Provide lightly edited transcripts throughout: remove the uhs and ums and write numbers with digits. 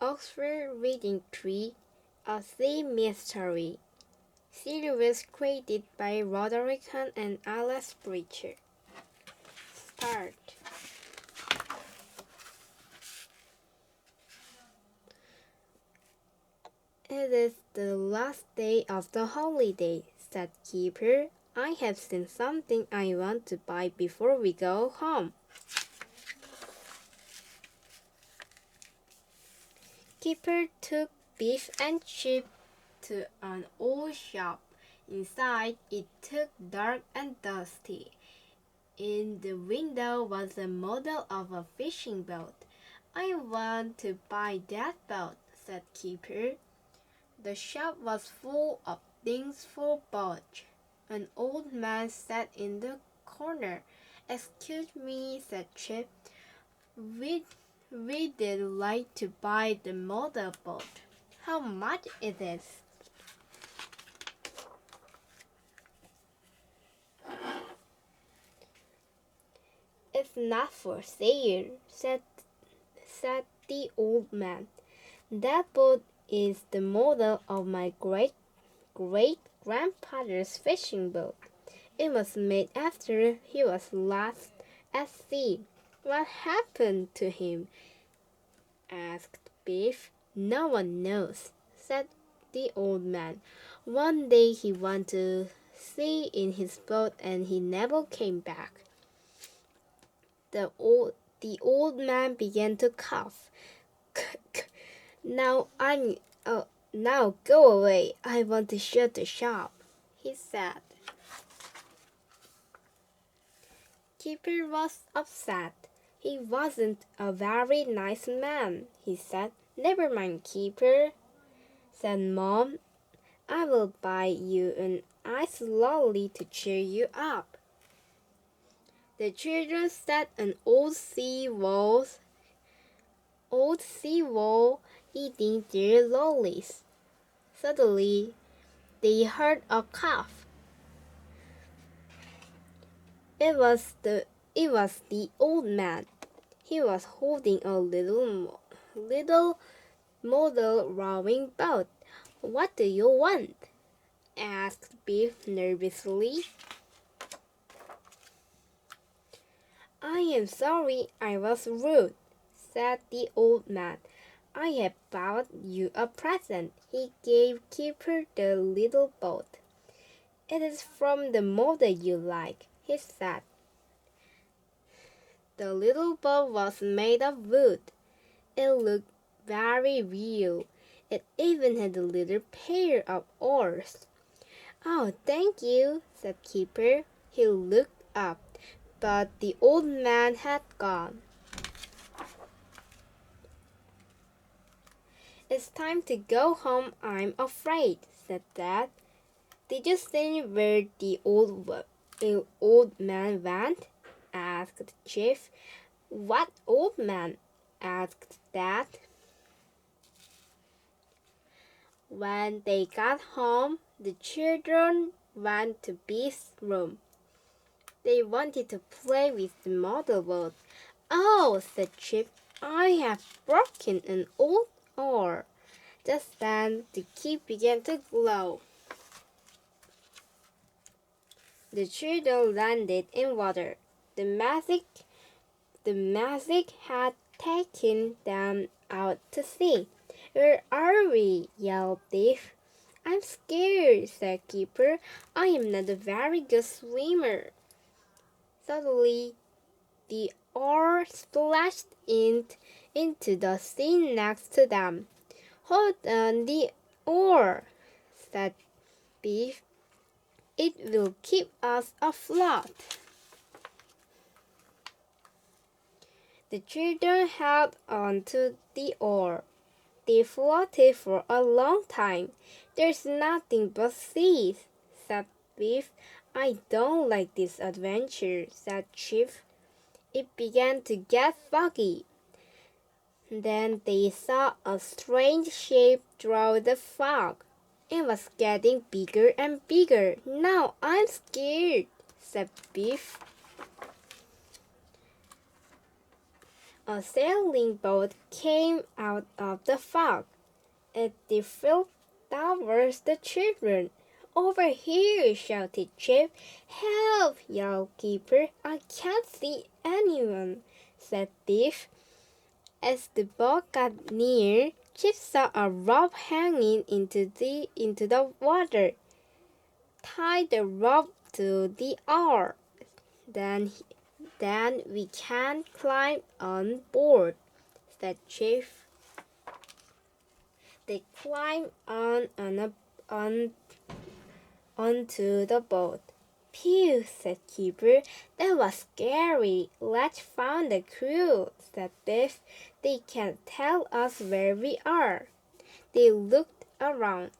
Oxford Reading Tree, a Sea Mystery. Series created by Roderick Hunt and Alice Breacher. Start. It is the last day of the holiday, said Keeper. I have seen something I want to buy before we go home. Keeper took beef and chips to an old shop. Inside, it looked dark and dusty. In the window was a model of a fishing boat. I want to buy that boat, said Keeper. The shop was full of things for boats. An old man sat in the corner. Excuse me, said Chip. We'd like to buy the model boat. How much is it? It's not for sale, said the old man. That boat is the model of my great-grandfather's fishing boat. It was made after he was last at sea. What happened to him? Asked Biff. No one knows, said the old man. One day he went to sea in his boat and he never came back. The old man began to cough. Now go away. I want to shut the shop, he said. Keeper was upset. He wasn't a very nice man, he said. Never mind, Keeper, said Mom. I will buy you an ice lolly to cheer you up. The children sat on old sea wall eating their lollies. Suddenly, they heard a cough. It was the old man. He was holding a little model rowing boat. What do you want? Asked Biff nervously. I am sorry I was rude, said the old man. I have bought you a present. He gave Keeper the little boat. It is from the model you like, he said. The little boat was made of wood. It looked very real. It even had a little pair of oars. Oh, thank you, said Keeper. He looked up, but the old man had gone. It's time to go home, I'm afraid, said Dad. Did you see where the old man went? Asked Chief. What old man? Asked Dad. When they got home, the children went to Beef's room. They wanted to play with the model boat. Oh, said Chip, I have broken an old oar. Just then, the key began to glow. The children landed in water. The magic had taken them out to sea. Where are we? Yelled Biff. I'm scared, said Keeper. I am not a very good swimmer. Suddenly, the oar splashed into the sea next to them. Hold on the oar, said Biff. It will keep us afloat. The children held on to the oar. They floated for a long time. There's nothing but sea, said Biff. I don't like this adventure, said Chief. It began to get foggy. Then they saw a strange shape through the fog. It was getting bigger and bigger. Now I'm scared, said Biff. A sailing boat came out of the fog. It flew towards the children. "Over here!" shouted Chip. "Help!" yelled Keeper. "I can't see anyone," said Biff. As the boat got near, Chip saw a rope hanging into the water. "Tie the rope to the oar. Then we can climb on board," said Chief. They climbed onto the boat. "Phew," said Keeper. "That was scary. Let's find the crew," said Biff. "They can't tell us where we are." They looked around.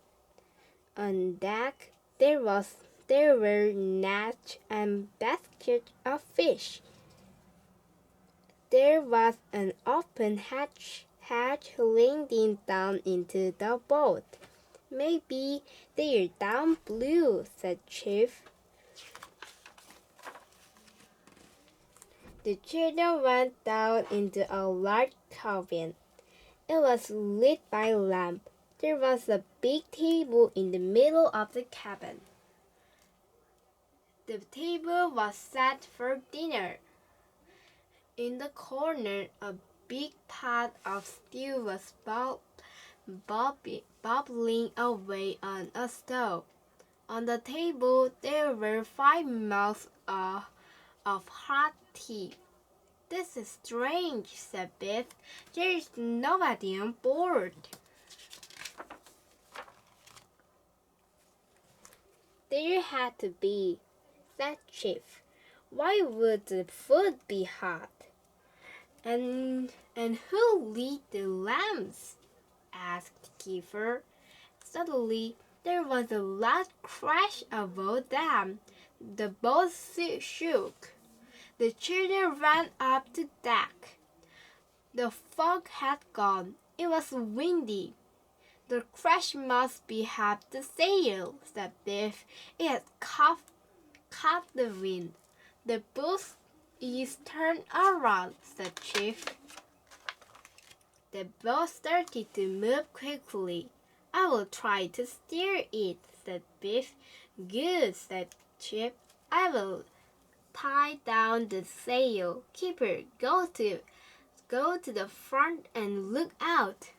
On deck, there were nets and baskets of fish. There was an open hatch leading down into the boat. "Maybe they're down below," said Chief. The children went down into a large cabin. It was lit by a lamp. There was a big table in the middle of the cabin. The table was set for dinner. In the corner, a big pot of stew was bubbling away on a stove. On the table, there were 5 mugs of hot tea. "This is strange," said Biff. "There is nobody on board." "There had to be," said Chief. "Why would the food be hot?" And who lit the lamps?" asked Kiefer. Suddenly, there was a loud crash above them. The boat shook. The children ran up to deck. The fog had gone. It was windy. "The crash must be half the sail," said Biff. "It had caught the wind." "The boat is turned around," said Chief. The boat started to move quickly. "I will try to steer it," said Biff. "Good," said Chip. "I will tie down the sail. Keeper, go to the front and look out."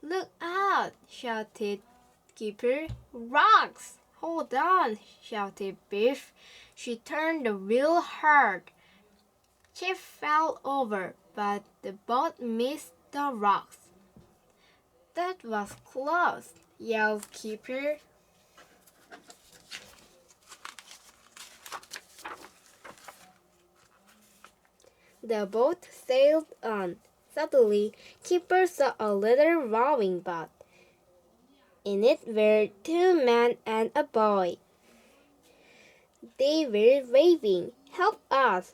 "Look out!" shouted Keeper. "Rocks!" "Hold on!" shouted Biff. She turned the wheel hard. Chip fell over, but the boat missed the rocks. "That was close," yelled Keeper. The boat sailed on. Suddenly, Keeper saw a little rowing boat. In it were 2 men and a boy. They were waving. "Help us!"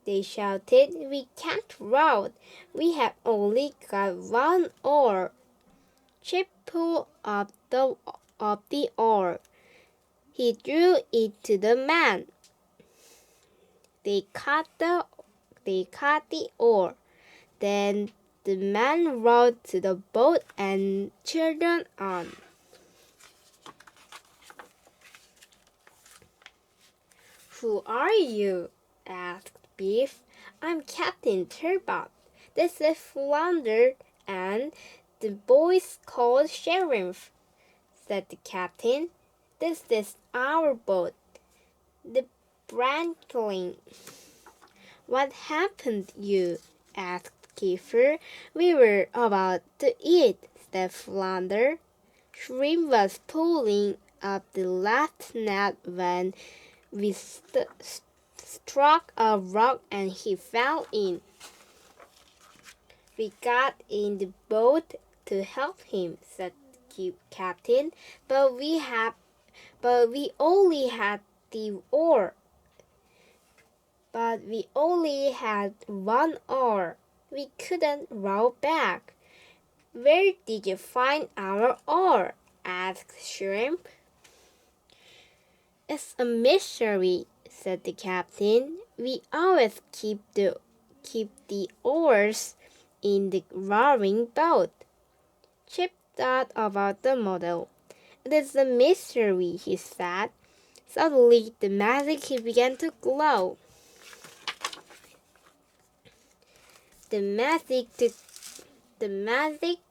they shouted. "We can't row. We have only got 1 oar." Chip pulled up the oar. He threw it to the man. They caught the oar. Then the man rowed to the boat and children on. "Who are you?" asked Biff. "I'm Captain Turbot. This is Flounder, and the boys called Sheriff," said the captain. "This is our boat, the Brantling." "What happened to you?" asked Kiefer. "We were about to eat," said Flounder. "Shrimp was pulling up the last net when we struck a rock and he fell in. We got in the boat to help him," said the captain, but we only had the oar. But we only had 1 oar. We couldn't row back." "Where did you find our oar?" asked Shrimp. "It's a mystery," said the captain. "We always keep keep the oars in the rowing boat. Chip thought about the model. It is a mystery, he said. Suddenly, the magic key began to glow. The magic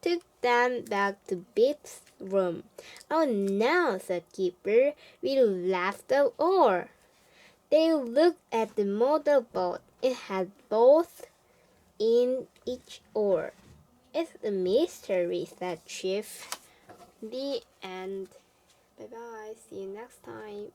took them back to Bip's room. "Oh no," said Keeper, "we left the oar." They looked at the model boat. It had both in each oar. "It's a mystery," said Chief. The end. Bye bye. See you next time.